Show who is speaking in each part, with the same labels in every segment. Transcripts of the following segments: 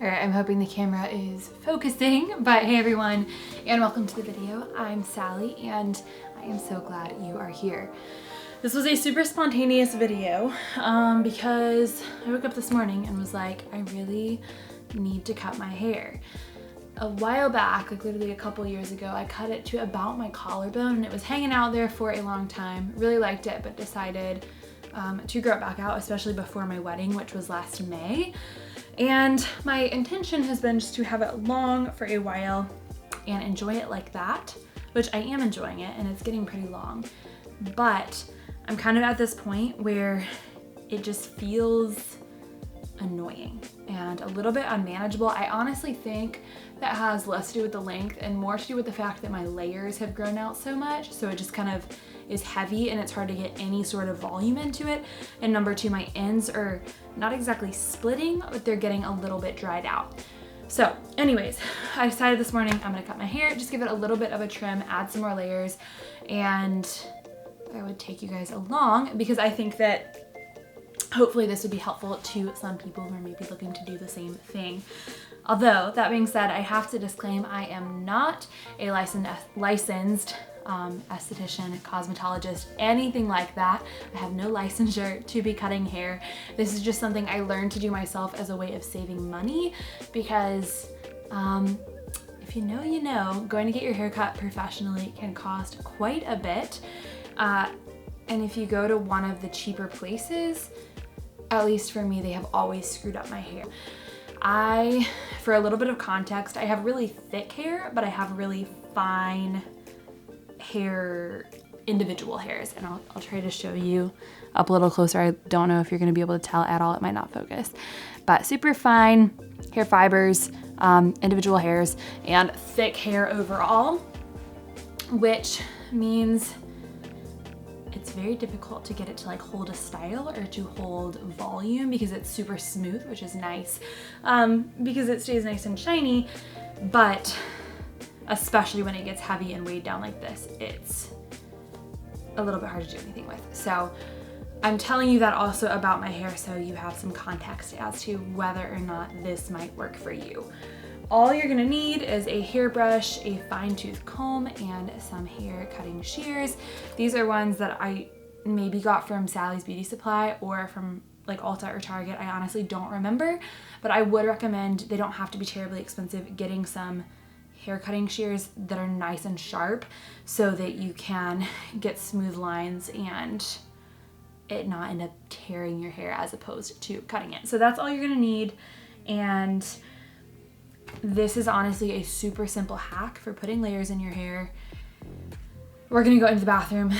Speaker 1: Alright, I'm hoping the camera is focusing, but hey everyone, and welcome to the video. I'm Sally, and I am so glad you are here. This was a super spontaneous video because I woke up this morning and was like, I really need to cut my hair. A while back, like literally a couple years ago, I cut it to about my collarbone and it was hanging out there for a long time. Really liked it, but decided to grow it back out, especially before my wedding, which was last May. And my intention has been just to have it long for a while and enjoy it like that, which I am enjoying it and it's getting pretty long. But I'm kind of at this point where it just feels annoying and a little bit unmanageable. I honestly think that has less to do with the length and more to do with the fact that my layers have grown out so much. So it just kind of is heavy and it's hard to get any sort of volume into it. And number two, my ends are not exactly splitting, but they're getting a little bit dried out. So anyways, I decided this morning I'm gonna cut my hair, just give it a little bit of a trim, add some more layers, and I would take you guys along because I think that hopefully this would be helpful to some people who are maybe looking to do the same thing. Although, that being said, I have to disclaim I am not a licensed esthetician, cosmetologist, anything like that. I have no licensure to be cutting hair. This is just something I learned to do myself as a way of saving money because if you know, you know, going to get your hair cut professionally can cost quite a bit. And if you go to one of the cheaper places, at least for me, they have always screwed up my hair. For a little bit of context, I have really thick hair, but I have really fine hair, individual hairs. And I'll try to show you up a little closer. I don't know if you're gonna be able to tell at all. It might not focus, but super fine hair fibers, individual hairs, and thick hair overall, which means it's very difficult to get it to like hold a style or to hold volume because it's super smooth, which is nice because it stays nice and shiny, but especially when it gets heavy and weighed down like this, it's a little bit hard to do anything with. So I'm telling you that also about my hair so you have some context as to whether or not this might work for you. All you're gonna need is a hairbrush, a fine tooth comb, and some hair cutting shears. These are ones that I maybe got from Sally's Beauty Supply or from like Ulta or Target. I honestly don't remember, but I would recommend, they don't have to be terribly expensive, getting some hair cutting shears that are nice and sharp so that you can get smooth lines and it not end up tearing your hair as opposed to cutting it. So that's all you're gonna need. And this is honestly a super simple hack for putting layers in your hair. We're gonna go into the bathroom.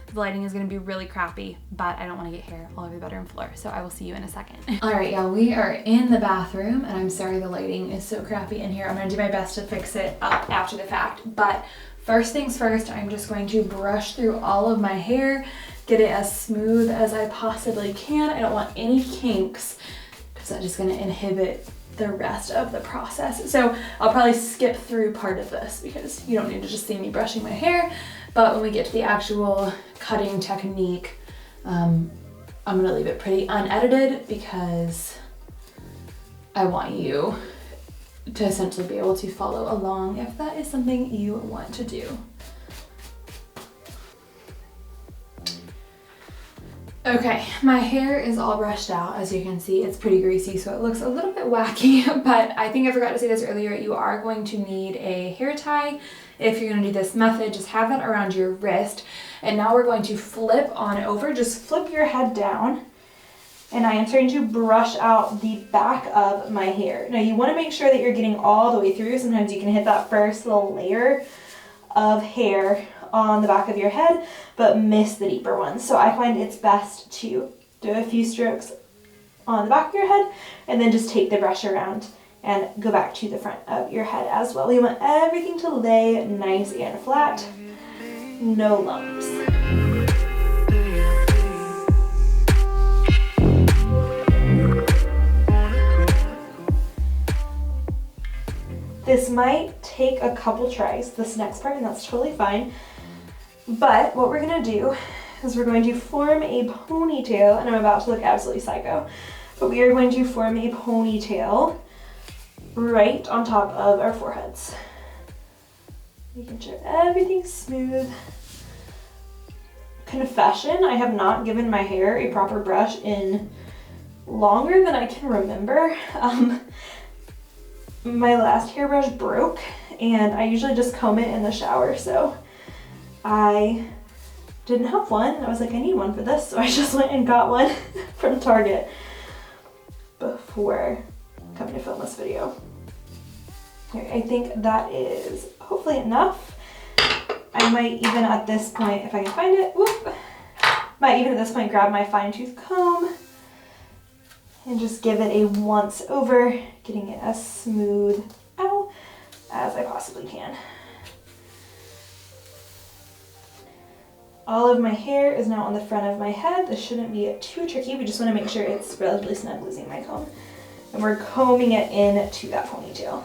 Speaker 1: The lighting is gonna be really crappy, but I don't wanna get hair all over the bedroom floor, so I will see you in a second. All right, y'all, we are in the bathroom, and I'm sorry the lighting is so crappy in here. I'm gonna do my best to fix it up after the fact, but first things first, I'm just going to brush through all of my hair, get it as smooth as I possibly can. I don't want any kinks, because that's just gonna inhibit the rest of the process. So I'll probably skip through part of this because you don't need to just see me brushing my hair, but when we get to the actual cutting technique, I'm gonna leave it pretty unedited because I want you to essentially be able to follow along if that is something you want to do. Okay, my hair is all brushed out. As you can see, it's pretty greasy, so it looks a little bit wacky, but I think I forgot to say this earlier. You are going to need a hair tie. If you're gonna do this method, just have that around your wrist. And now we're going to flip on over. Just flip your head down. And I am starting to brush out the back of my hair. Now you wanna make sure that you're getting all the way through. Sometimes you can hit that first little layer of hair on the back of your head, but miss the deeper ones. So I find it's best to do a few strokes on the back of your head and then just take the brush around and go back to the front of your head as well. We want everything to lay nice and flat, no lumps. This might take a couple tries, this next part, and that's totally fine. But what we're gonna do is we're going to form a ponytail, and I'm about to look absolutely psycho, but we are going to form a ponytail right on top of our foreheads. Making sure everything's smooth. Confession, I have not given my hair a proper brush in longer than I can remember. My last hairbrush broke and I usually just comb it in the shower, so I didn't have one. I was like, I need one for this, so I just went and got one from Target before coming to film this video. Okay, I think that is hopefully enough. I might even at this point, if I can find it, might even at this point grab my fine tooth comb and just give it a once over, getting it as smooth out as I possibly can. All of my hair is now on the front of my head. This shouldn't be too tricky. We just want to make sure it's relatively snug losing my comb. And we're combing it into that ponytail.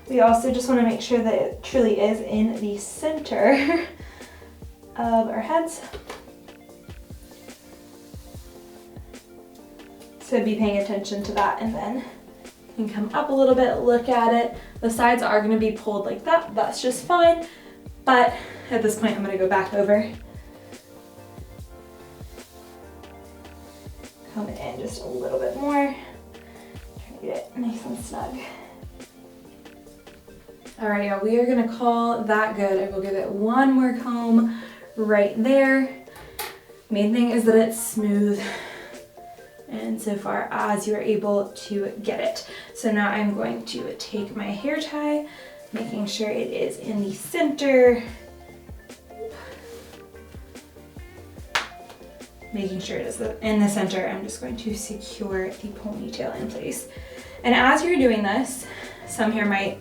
Speaker 1: We also just want to make sure that it truly is in the center of our heads. So be paying attention to that, and then you can come up a little bit, look at it. The sides are going to be pulled like that. That's just fine. But at this point, I'm going to go back over. Come in just a little bit more. Try to get it nice and snug. All right, y'all, we are gonna call that good. I will give it one more comb right there. Main thing is that it's smooth and so far as you are able to get it. So now I'm going to take my hair tie, making sure it is in the center. Making sure it is in the center, I'm just going to secure the ponytail in place. And as you're doing this, some hair might,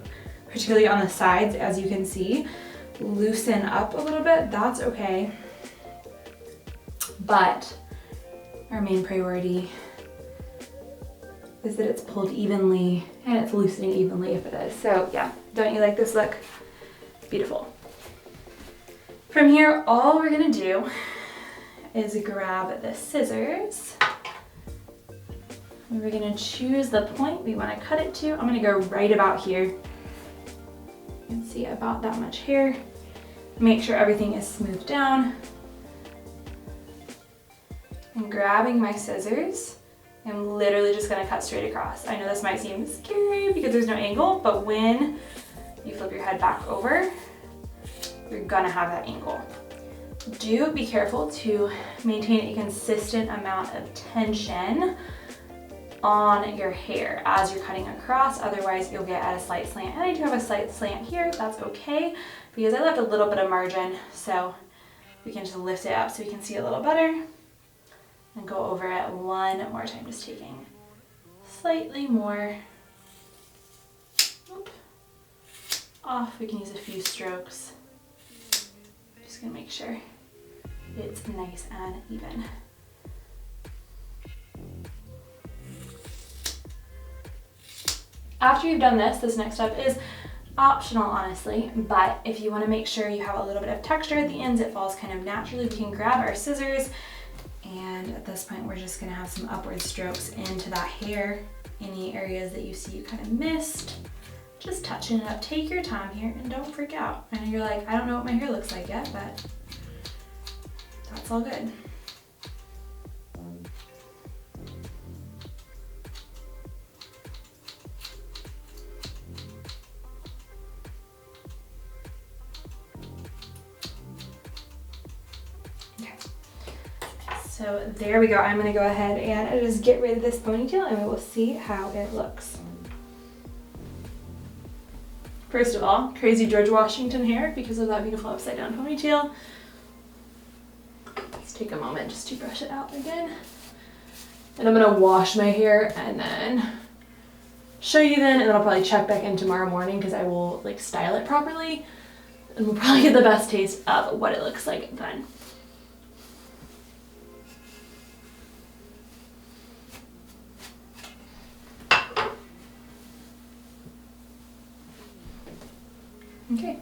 Speaker 1: particularly on the sides, as you can see, loosen up a little bit. That's okay. But our main priority is that it's pulled evenly and it's loosening evenly if it is. So yeah, don't you like this look? Beautiful. From here, all we're gonna do is grab the scissors. And we're gonna choose the point we wanna cut it to. I'm gonna go right about here. You can see about that much hair. Make sure everything is smoothed down. And grabbing my scissors, I'm literally just gonna cut straight across. I know this might seem scary because there's no angle, but when you flip your head back over, you're gonna have that angle. Do be careful to maintain a consistent amount of tension on your hair as you're cutting across, otherwise you'll get at a slight slant. And I do have a slight slant here, that's okay, because I left a little bit of margin, so we can just lift it up so we can see a little better. And go over it one more time, just taking slightly more off. We can use a few strokes. Just gonna make sure it's nice and even. After you've done this, this next step is optional, honestly, but if you want to make sure you have a little bit of texture at the ends, it falls kind of naturally, we can grab our scissors, and at this point we're just going to have some upward strokes into that hair. Any areas that you see you kind of missed, just touching it up. Take your time here and don't freak out. I know you're like, I don't know what my hair looks like yet, but that's all good. So there we go. I'm gonna go ahead and just get rid of this ponytail and we will see how it looks. First of all, crazy George Washington hair because of that beautiful upside down ponytail. Let's take a moment just to brush it out again. And I'm gonna wash my hair and then show you then, and then I'll probably check back in tomorrow morning because I will like style it properly and we'll probably get the best taste of what it looks like then. Okay.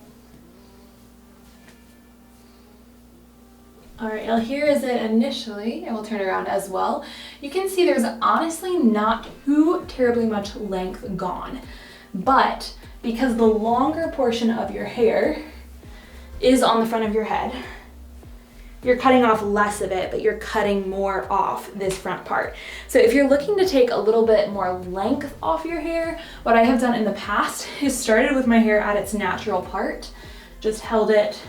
Speaker 1: All right, well, here is it initially, and we'll turn around as well. You can see there's honestly not too terribly much length gone, but because the longer portion of your hair is on the front of your head, you're cutting off less of it, but you're cutting more off this front part. So if you're looking to take a little bit more length off your hair, what I have done in the past is started with my hair at its natural part, just held it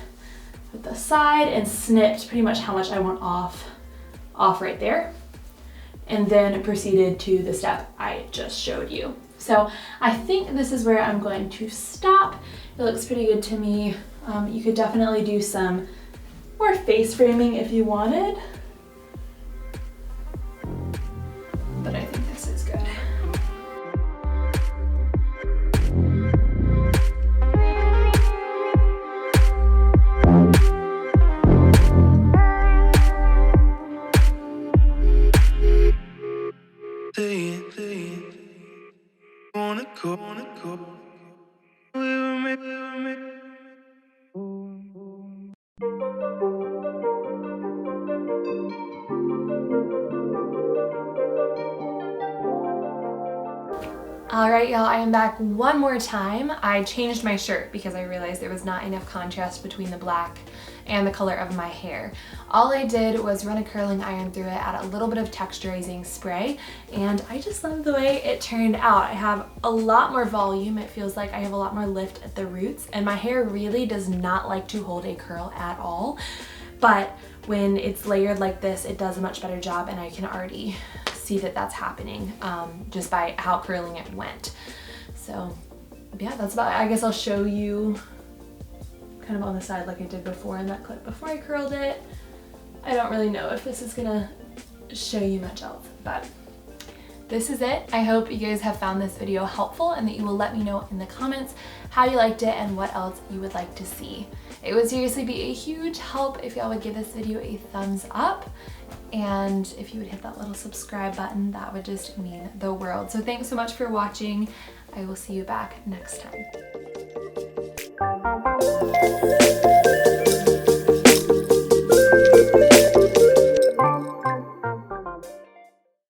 Speaker 1: at the side and snipped pretty much how much I want off right there, and then proceeded to the step I just showed you. So I think this is where I'm going to stop. It looks pretty good to me. You could definitely do some more face framing if you wanted, but I think this is good. All right, y'all, I am back one more time. I changed my shirt because I realized there was not enough contrast between the black and the color of my hair. All I did was run a curling iron through it, add a little bit of texturizing spray, and I just love the way it turned out. I have a lot more volume. It feels like I have a lot more lift at the roots, and my hair really does not like to hold a curl at all. But when it's layered like this, it does a much better job, and I can already see that that's happening just by how curling it went. So yeah, that's about it. I guess I'll show you kind of on the side like I did before in that clip before I curled it. I don't really know if this is gonna show you much else, but this is it. I hope you guys have found this video helpful and that you will let me know in the comments how you liked it and what else you would like to see. It would seriously be a huge help if y'all would give this video a thumbs up, and if you would hit that little subscribe button, that would just mean the world. So thanks so much for watching. I will see you back next time.